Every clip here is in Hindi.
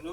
nu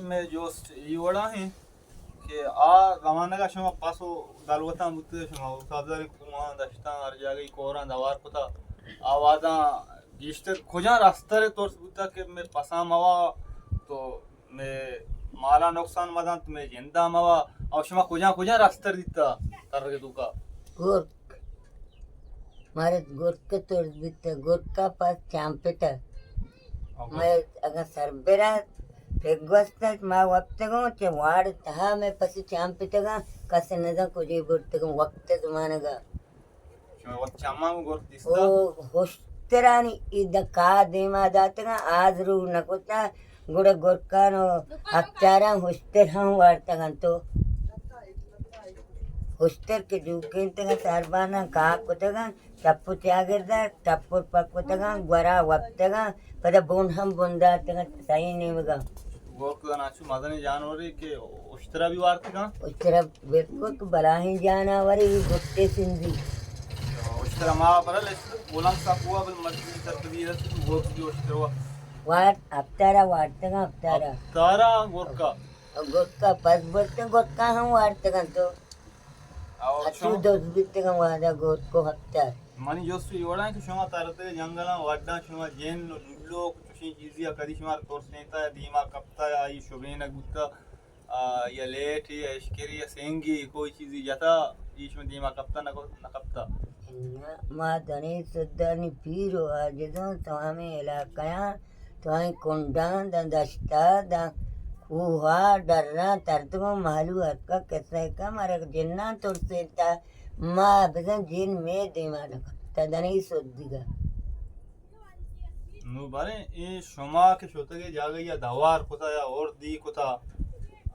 me just iwala he ke a zamana ka shoma paso dalwata mutte shoma sabzari kuma dashtan har jagah koran dawar kota awada gishter khoja rastare tors buta ke me pasam awa to me mala noksan madan to me jinda mawa aw shoma khoja rastar ditta targe duka गोर मारे गोर के तोड़ बिते गोर का पास चांपेटा मैं अगर सरबेरा फेगवस्ता मा वक्त को चे वाड़ तहा मैं पसी चांपेटा का कसे नजा को जे बोलते को वक्त जमाने का shoma wat chamma gor ओ dista होस्तेरानी इद का देमा जाते का आज रू नकोता गुड़े गोरकानो अक्चारा होस्तेरा वाड़ता का तो होस्टर के जुगें तक सरबाना का कोतगा टप्पु त्यागरदा टप्पु पक्वतगा ग्वरा वक्तगा पद बोन हम बोंदा तक सही नहीं मगा gor ko na chu madani janwari ke ushtara bi war ka उस तरफ बेको को बलाही जाना वारी Gutte Sindhi ushtara ma paral bolan sa kuwa bal masjid tarbiya gor ki ushtara वाट अफ्तारा tara gor ka गोटका पस बोलते गोटका हम वाटते तो अचू दो बिते का वादा गोट को हफ्ता mani jostu iwala ke shoma tarate jangala wadda shoma jen nullo kushi chizi akadi shoma torsneta dima kapta ai shobena gutta ya late ya ishkeri ya sengi koi chizi jata ishme dima kapta na kapta माँ धनी सुद्धानी पीरो आज दो तो हमें इलाका तो हमें कुंडान दस्ता दा कुहा डरना तरत को मालू हरका कैसा है का मारे जिन्ना तुरसे था माँ बदन जिन में दे मारा तदनी सुद्धिगा nu bare e shoma ke shotage jaga ya dawar kota ya or di kota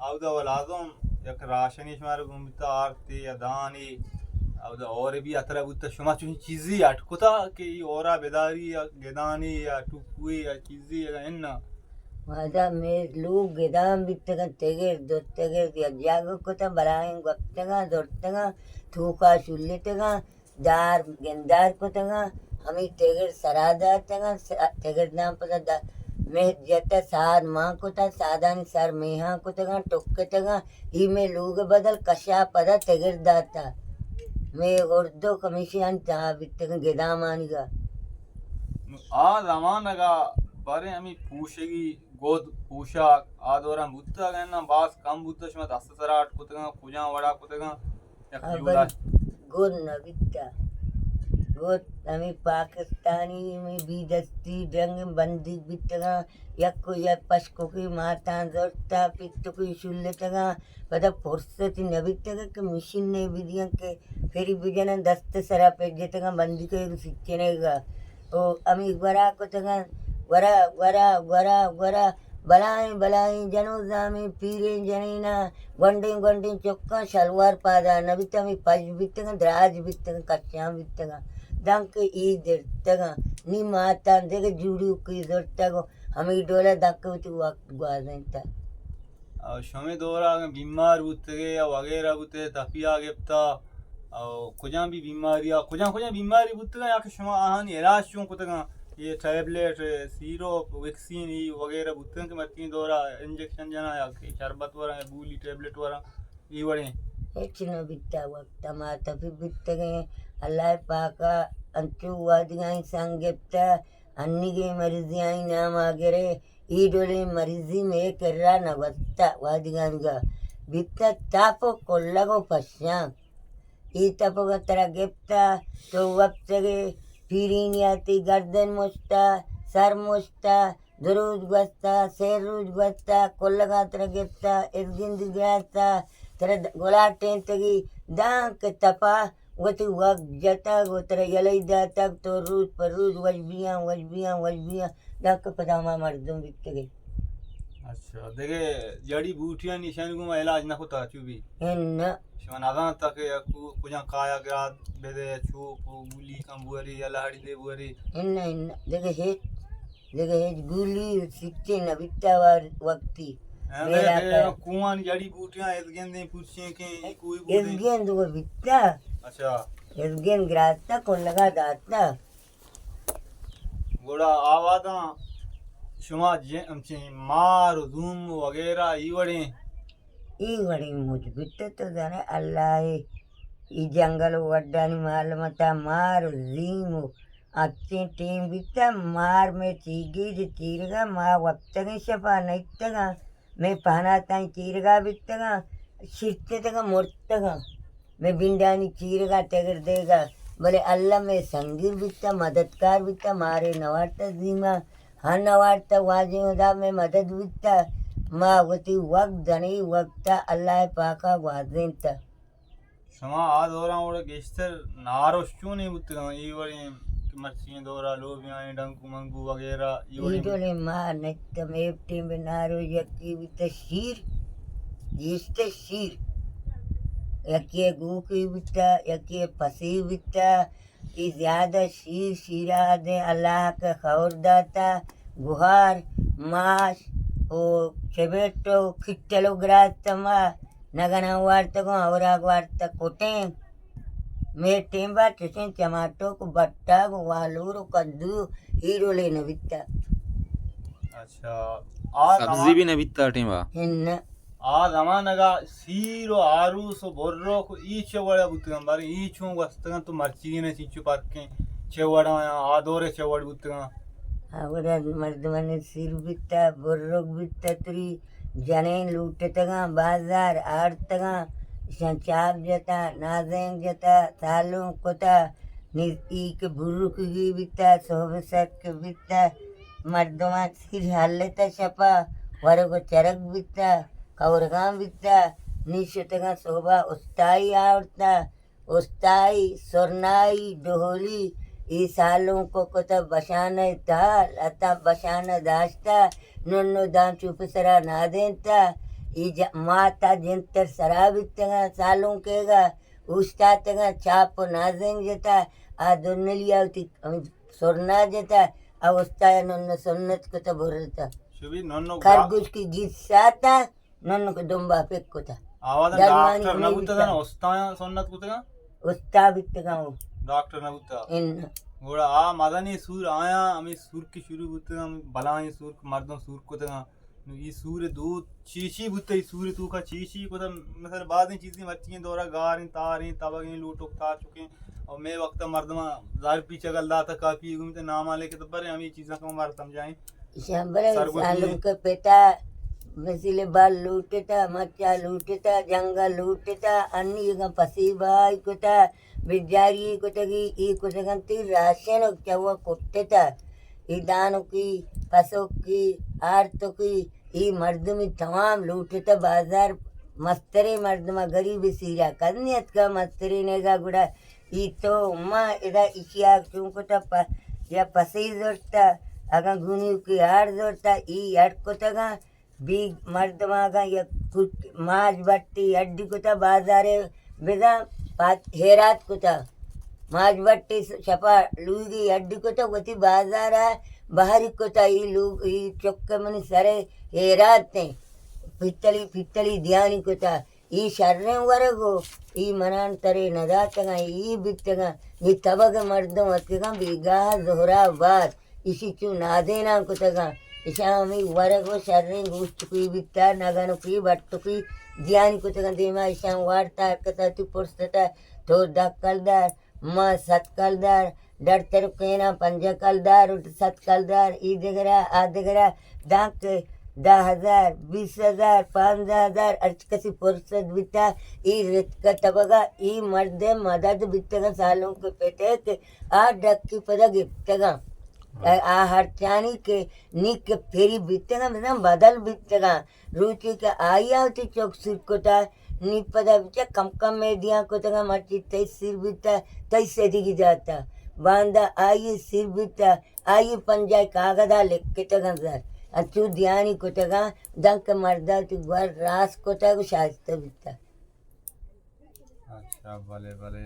avda waladon yak rashani shmar gumita arti ya dani avda और भी अतरा बुत्ता शमा चुनी चीज़ी अटकोता के ये औरा बेदारी या गेदानी या टुकुई या चीज़ी या इन्ना मादा में लोग गेदाम बित्तगा तेगे दोत्तगे या जागो कोता बलाएं गप्तगा दोत्तगा थूका शुल्लेतगा दार गेंदार कोतगा हमें तेगे सरादा तगा तेगे नाम पता मैं जता सार माँ कोता सादानी सार मेहा कोतगा टोक्केतगा ही में लोग बदल कशा पदा तेगे दाता मैं उर्दू कमीशन चाह बित्तगा गेदामानिगा आ ज़माना का बारे हमें पूछेगी गोद पूछा आ दौरा बुत्ता कहना बास कम बुत्ता शमा दस सराट कुतगा कुजा वड़ा कुतगा या क्यूला गोद न बित्ता गोद हमें पाकिस्तानी में भी दस्ती जंग बंदी बित्तगा यक्को या पशको की माता जोड़ता पित्तो की शुल्लेतगा पता फुर्सत न बित्तगा के मशीन ने भी दिया के फिर भी जना दस्त सरा पे जेतगा बंदी को एक सिचनेगा ओ अमी वरा को तगा वरा वरा वरा वरा बलाएं जनो जामे पीरे जनीना गंडे चौका शलवार पादा नबिता में पज बित्तगा द्राज बित्तगा कच्चा बित्तगा दंक ई देतगा नी माता देगे जुड़ी की जोड़तगो हमें डोला दक्क तो वक्त ग्वाजनता और शमे दौरा बीमार बुत्ते या वगैरह बुत्ते तपिया गेप्ता और कुजा भी बीमारियां कुजा बीमारी बुत्ते या के शमा आहानी इलाज चों कुतगा ये टैबलेट सीरो वैक्सीन ये वगैरह बुत्ते के मरती दौरा इंजेक्शन जना या के शरबत वरा बूली टैबलेट वरा ये वड़े ಹೆಚ್ಚಿನ ಬಿತ್ತ ವಕ್ತ ಮಾತ ಬಿತ್ತಗೆ ಅಲ್ಲಾಹ್ ಪಾಕ ಅಂಚು ವಾದಿಗಾಯಿ ಸಂಗೆಪ್ತ ಅನ್ನಿಗೆ ಮರಿಜಿಯಾಯಿ ನಾಮ ಆಗರೆ ಈ ಡೊಲೆ ಮರಿಜಿ ಮೇ ಕೆರ್ರ ನವತ್ತ ವಾದಿಗಾನಿಗ ಬಿತ್ತ ತಾಪೋ ಕೊಲ್ಲಗೋ ಪಶ್ಯಾ ಈ ತಪಗ ತರ ಗೆಪ್ತ तो वक्तगे पीरीनी आती गर्दन मोस्ता सर मोस्ता दरूज बस्ता शेर रूज बस्ता कोल्लगा ತರ ಗೆಪ್ತ ಎರ್ಗಿಂದ ಗಾಸ್ತಾ ತರ गोलाटे तगी दांक तपा वत वक जता गोतर यलई दाता तो रूज पर रूज वजबिया दांक पदामा मर्दम बिकते गई अच्छा देखे जड़ी बूटियां निशान को इलाज ना होता चुबी इन शमान आगा तक कुजा काया ग्राद बेदे छू गुली कंबुरी या लहड़ी दे बुरी इन देखे हे गुली सिक्के न बितावार वक्ती मेरा कुआं जड़ी बूटियां एदगेन दे पूछे के कोई बोले एसगेन दो बिता अच्छा एसगेन ग्राता को लगा दाता गोड़ा आवादा शुमा जे मार धूम वगैरह इवड़े ఈ వడి ముజు బిట్టతోనే అల్లాహ్ ఈ జంగల్ వడ్డాని మాలమత మారు లీము अच्छी टीम बिता मार में चीगी जो चीरगा माँ वक्त शफा नैतगा मैं पहना ताई चीरगा बितगा शिरते तगा मोरतगा मैं बिंडानी चीरगा तेगर देगा बोले अल्लाह में संगीर बिता मददगार बिता मारे नवारता जीमा हाँ नवारता वाजे होदा में मदद बिता माँ वती वक्त जनी वक्त अल्लाह पाका वाजेंता शुमा आ दौरा उड़ा गेस्टर नारोश्चू नहीं बुतगा इवड़े मच्छी दौरा लोबियां डंकू मंगू वगैरह इवड़े ఈడోలే మా నెత్త మేప్టి బినారు యక్కి విత షీర్ ఈస్త షీర్ యక్కి గూకి విత యక్కి పసి విత ఈ ज़्यादा शीर शीरा दे अल्लाह का खबर दाता गुहार मास ओ चेबेटो खिट्टलो ग्रातमा नगना वार्तको औराग वार्ता कोटे मैं टेंबा टिशन टमाटो को बट्टा को वालूरो कद्दू हीरो लेने बिता अच्छा आ सब्जी भी न बित्ता टीमा हिन्न आ जमानगा सीरो आरूसो बोर्रो को ई चवड़ा बुतगा बारी ई छू वस्तगा तो मर्ची ने चिचु पाके चवड़ा आ दोरे चवड़ बुतगा ಅವರ ಮರ್ದಮನೆ ಸಿರ್ ಬಿತ್ತ ಬೊರ್ರೋಗ್ ಬಿತ್ತ ತುರಿ ಜನೆ ಲೂಟತಗ ಬಾಜಾರ್ ಆಡ್ತಗ चाप जता नाजेंग जता सालों कोता निस्की के बुरुक की बिता सोबसक के बिता मर्दमा सिर हालता छपा वरो को चरक बिता कवरगाम बिता निशतगा शोभा उस्ताई आवता उस्ताई सोरनाई डोहली ई सालों को कोता बशाना ताल अता बशाना दास्ता नन्नो दान चुप सरा नादेंता ಈ ಮಾತಾ ಜಂತರ್ ಸರಾಬಿತ್ತಗ ಸಾಲೋं केगा उस्तातगा छाप नाजेंग जता आ दोनलियावती सोरना जता आ उस्ता नन्न सुन्नत को तो बोलता शुभी नन्नो खरगोश की गीत साता नन्न को दुम्बा पेक्कोता आवाज दरमानी डॉक्टर न नहीं बुतगा ना उस्ता सुन्नत कुतगा उस्ता बित्तगा वो डॉक्टर न बुता इन गोड़ा आ मदनी सूर आया हमें सूर की शुरू बुतगा बलाई सूर मर्दों सूर कुतगा ये सूर्य दूध चीशी बुते सूर्य तू का चीशी को तो मतलब बाद में चीजें बच्ची हैं दौरा गार तार तबगे लूटो तार चुके और मैं वक्त मर्दमा जार पीछे गलदा था काफी घूमते नाम आले के तो बड़े हम ये चीजें को मार समझाएं शंबरे सालों के पेटा वसीले बाल लूटता मच्चा लूटता जंगल लूटता अन्य जगह पसीबाई कोता बिजारी कोतगी ई कोतगंती राशन चवा कोटता ई दानों की पसों की आरतों की ಈ ಮರ್ದಮಿ ತಮಾಮ್ ಲೂಟತ ಬಾಜಾರ್ ಮಸ್ತರಿ ಮರ್ದಮ ಗರೀಬಿ ಸೀರಾ ಕನ್ಯತ್ का ಮಸ್ತರಿನೆगा गुड़ा ಈ तो उम्मा इदा इशिया चुंकुता या पसी जोड़ता अगर गुनी की आड़ जोड़ता ई अटकोतगा बी मर्दमागा या कुछ माज बट्टी अड्डी कोता बाजारे बेदा हेरात कोता माज बट्टी छपा लूगी अड्डी कोता वती बाजारा बाहरी कोता ई लूग ई चौके मनी सरे हेराते पित्तली ध्यानी कोता ಈ ಶರ್ರೆವರೆಗೂ ಈ ಮನಾಂತರೆ ನದಾತಗ ಈ ಬಿತ್ತಗ ಈ ತಬಗ ಮರ್ದ ಮತ್ಗ ಬಿಗಾ ಜೋಹರಾಬಾದ್ ಇಸಿಚು ನಾದೇನಾ ಕುತಗ ಇಶಾಮಿ ವರೆಗೂ ಶರ್ರೆ ಗುಸ್ತುಕಿ ಬಿತ್ತ ನಗನುಕಿ ಬಟ್ಟುಕಿ ಧ್ಯಾನಿ ಕುತಗ ದೇಮ ಇಶಾಂ ವಾರ್ತಾ ಕತತಿ ಪುರ್ಸ್ತತ तो दक्कलदार मा सत्कलदार डर तेरुकेना पंजकलदार उठ सत्कलदार ई जगरा आ जगरा दांक 10,000 20,000 5,000 अर्च कसी पुरसद बिता ई रित का तबगा ई मर्दे मदद बितगा सालों के पेटे के आ डक्की पदा गिफ्तगा आ हरचानी के नीक के फेरी बितगा मतलब बदल बितगा रुचि के आई आवती चौक सिर कोता नी पदा बिचा कम में दिया कोतगा मर्ची तई सिर बिता तई से दिगी जाता बांदा आई सिर बिता आई पंजाय कागदा लिख के तगा सर अचू ध्यानी कोतगा दंक मर्दा तू घर रास कोता को शास्त्र बिता अच्छा भले भले